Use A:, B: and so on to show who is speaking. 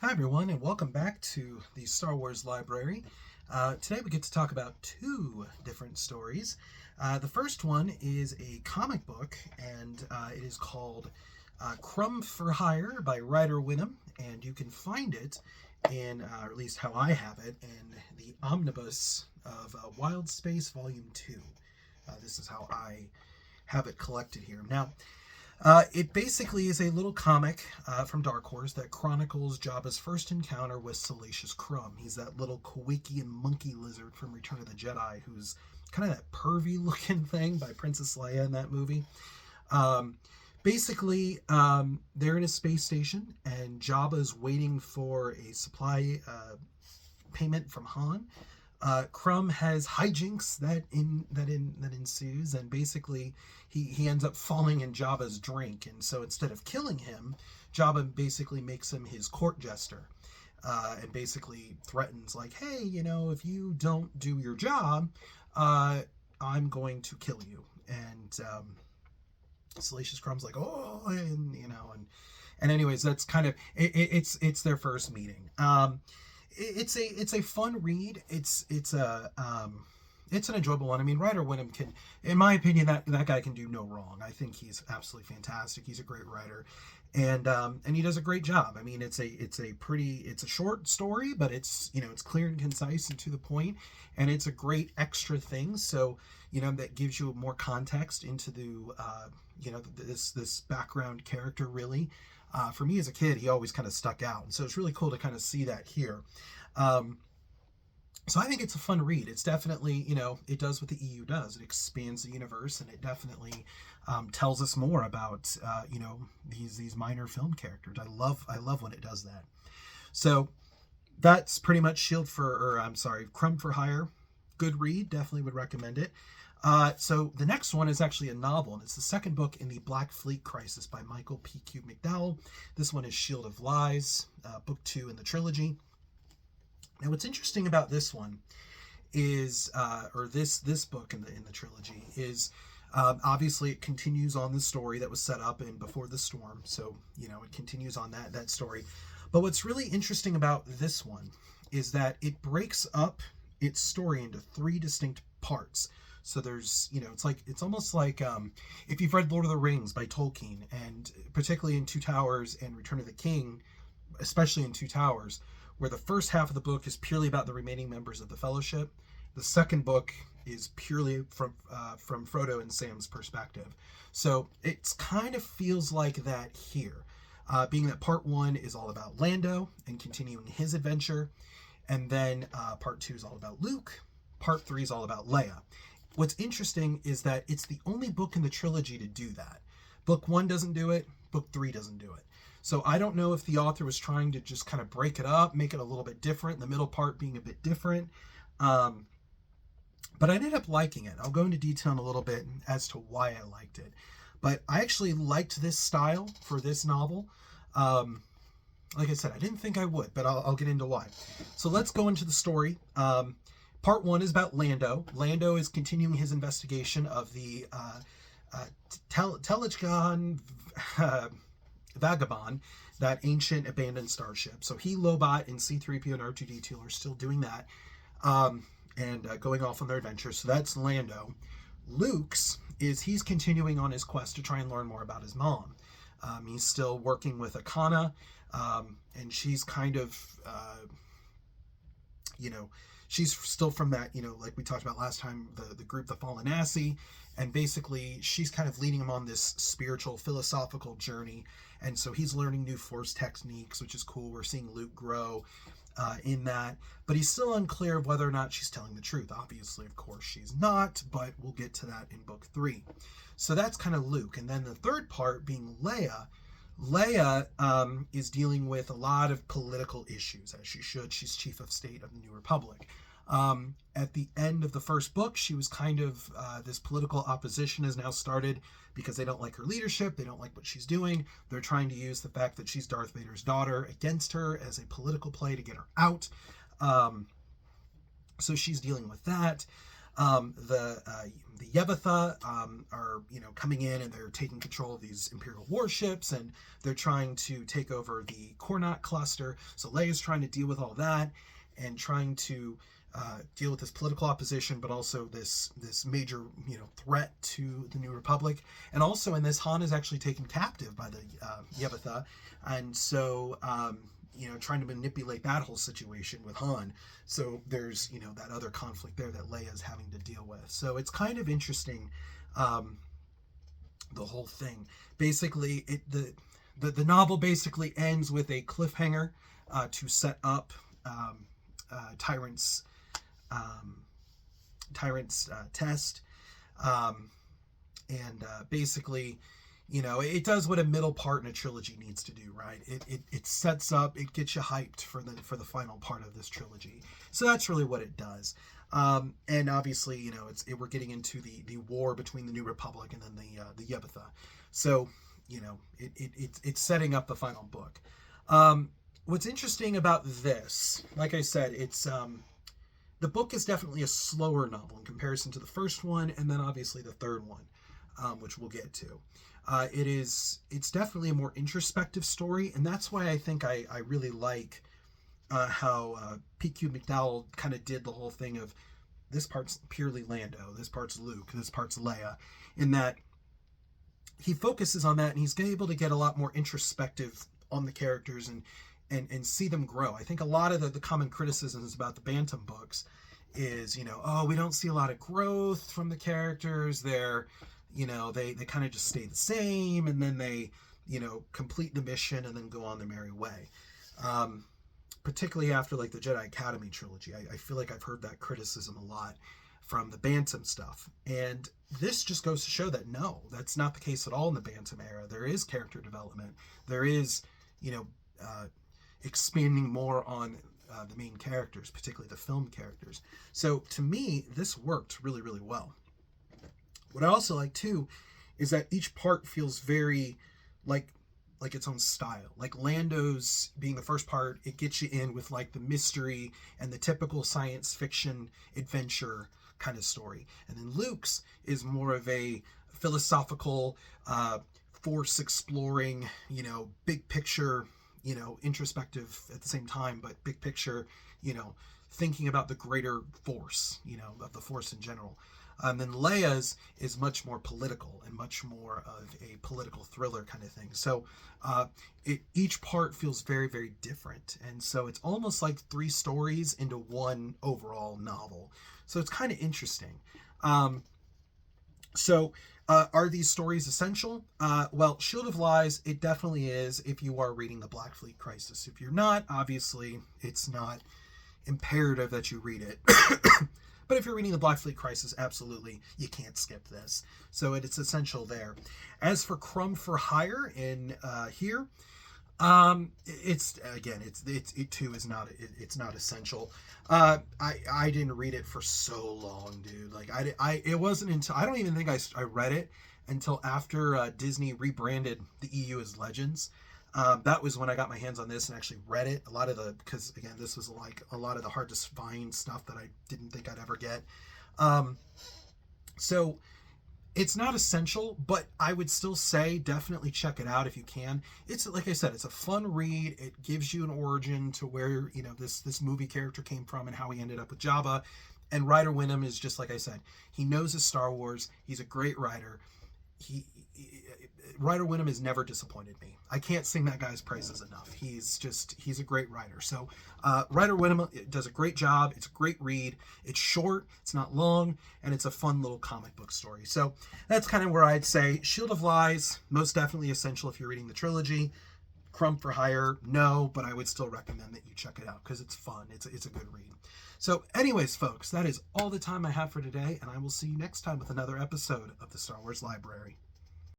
A: Hi, everyone, and welcome back to the Star Wars Library. Today we get to talk about two different stories. The first one is a comic book, and it is called Crumb for Hire by Ryder Wynnum, and you can find it in, or at least how I have it, in the omnibus of Wild Space Volume 2. This is how I have it collected here. Now, it basically is a little comic from Dark Horse that chronicles Jabba's first encounter with Salacious Crumb. He's that little Kowikian monkey lizard from Return of the Jedi who's kind of that pervy looking thing by Princess Leia in that movie. Um, basically, they're in a space station and Jabba's waiting for a supply payment from Han. Crumb has hijinks that ensues, and basically he ends up falling in Jabba's drink, and so instead of killing him, Jabba basically makes him his court jester, and basically threatens like, hey, if you don't do your job, uh, I'm going to kill you. And Salacious Crumb's like, oh, and anyways, that's kind of it's their first meeting. It's a fun read. It's an enjoyable one. I mean, Ryder Wynnum can, in my opinion, that guy can do no wrong. I think he's absolutely fantastic. He's a great writer, and he does a great job. I mean, it's a short story, but it's clear and concise and to the point, and it's a great extra thing. So that gives you more context into this background character really. For me as a kid, he always kind of stuck out, and so it's really cool to kind of see that here. Um, so I think it's a fun read. It's definitely, it does what the EU does. It expands the universe, and it definitely tells us more about, these minor film characters. I love when it does that. So that's pretty much Crumb for Hire. Good read. Definitely would recommend it. So the next one is actually a novel, and it's the second book in the Black Fleet Crisis by Michael P.Q. McDowell. This one is Shield of Lies, book 2 in the trilogy. Now, what's interesting about this one is, or this book in the trilogy is, obviously it continues on the story that was set up in Before the Storm. So it continues on that story. But what's really interesting about this one is that it breaks up its story into three distinct parts. So there's, it's almost like if you've read Lord of the Rings by Tolkien, and particularly in Two Towers and Return of the King, especially in Two Towers, where the first half of the book is purely about the remaining members of the Fellowship. The second book is purely from Frodo and Sam's perspective. So it kind of feels like that here, being that part one is all about Lando and continuing his adventure, and then part two is all about Luke. Part three is all about Leia. What's interesting is that it's the only book in the trilogy to do that. Book 1 doesn't do it, book 3 doesn't do it. So I don't know if the author was trying to just kind of break it up, make it a little bit different, the middle part being a bit different. But I ended up liking it. I'll go into detail in a little bit as to why I liked it. But I actually liked this style for this novel. Like I said, I didn't think I would, but I'll get into why. So let's go into the story. Part 1 is about Lando. Lando is continuing his investigation of the Telechon Vagabond, that ancient abandoned starship. So he, Lobot, and C-3PO and R2-D2 are still doing that, and going off on their adventure. So that's Lando. Luke's he's continuing on his quest to try and learn more about his mom. He's still working with Akana, and she's kind of, she's still from that, like we talked about last time, the group, the Fallen Assy, and basically she's kind of leading him on this spiritual, philosophical journey, and so he's learning new Force techniques, which is cool. We're seeing Luke grow in that, but he's still unclear of whether or not she's telling the truth. Obviously, of course, she's not, but we'll get to that in book 3. So that's kind of Luke, and then the third part being Leia. Leia is dealing with a lot of political issues, as she should. She's Chief of State of the New Republic. At the end of the first book, she was kind of, this political opposition has now started because they don't like her leadership. They don't like what she's doing. They're trying to use the fact that she's Darth Vader's daughter against her as a political play to get her out. So she's dealing with that. The Yevitha are, coming in, and they're taking control of these Imperial warships, and they're trying to take over the Kornat cluster. So Leia's trying to deal with all that, and trying to deal with this political opposition, but also this major threat to the New Republic. And also in this, Han is actually taken captive by the Yevitha, and so trying to manipulate that whole situation with Han. So there's that other conflict there that Leia's having to deal with. So it's kind of interesting, the whole thing. Basically, the novel basically ends with a cliffhanger to set up Tyrant's test, and basically, it does what a middle part in a trilogy needs to do, right? It sets up, it gets you hyped for the final part of this trilogy. So that's really what it does. And obviously, we're getting into the war between the New Republic and then the Yevitha. So, it's setting up the final book. What's interesting about this, like I said, it's the book is definitely a slower novel in comparison to the first one, and then obviously the third one, which we'll get to. It's definitely a more introspective story, and that's why I think I really like how P.Q. McDowell kind of did the whole thing of this part's purely Lando, this part's Luke, this part's Leia, in that he focuses on that, and he's able to get a lot more introspective on the characters and see them grow. I think a lot of the common criticisms about the Bantam books is, we don't see a lot of growth from the characters. They're, they kind of just stay the same, and then they, complete the mission and then go on their merry way. Particularly after like the Jedi Academy trilogy. I feel like I've heard that criticism a lot from the Bantam stuff. And this just goes to show that no, that's not the case at all in the Bantam era. There is character development. There is, expanding more on the main characters, particularly the film characters. So to me, this worked really, really well. What I also like too is that each part feels very like its own style. Like Lando's being the first part, it gets you in with like the mystery and the typical science fiction adventure kind of story. And then Luke's is more of a philosophical, force exploring, big picture, introspective at the same time, but big picture, thinking about the greater force, of the force in general. Then Leia's is much more political and much more of a political thriller kind of thing. So each part feels very, very different. And so it's almost like 3 stories into one overall novel. So it's kind of interesting. Are these stories essential? Well, Shield of Lies, it definitely is if you are reading the Black Fleet Crisis. If you're not, obviously, it's not imperative that you read it. But if you're reading the Black Fleet Crisis, absolutely, you can't skip this. So it's essential there. As for Crumb for Hire in here, it too is not, it's not essential. I didn't read it for so long, dude. Like it wasn't until, I don't even think I read it until after Disney rebranded the EU as Legends. That was when I got my hands on this and actually read it. Because again, this was like a lot of the hard to find stuff that I didn't think I'd ever get. So it's not essential, but I would still say definitely check it out if you can. It's, like I said, it's a fun read. It gives you an origin to where, this movie character came from and how he ended up with Jabba. And Ryder Wynnum is just, like I said, he knows his Star Wars. He's a great writer. Ryder Wynnum has never disappointed me. I can't sing that guy's praises enough. He's a great writer. So Ryder Wynnum does a great job. It's a great read. It's short, it's not long, and it's a fun little comic book story. So that's kind of where I'd say Shield of Lies, most definitely essential if you're reading the trilogy. Crumb for Hire, no, but I would still recommend that you check it out because it's fun. It's a good read. So anyways, folks, that is all the time I have for today, and I will see you next time with another episode of the Star Wars Library.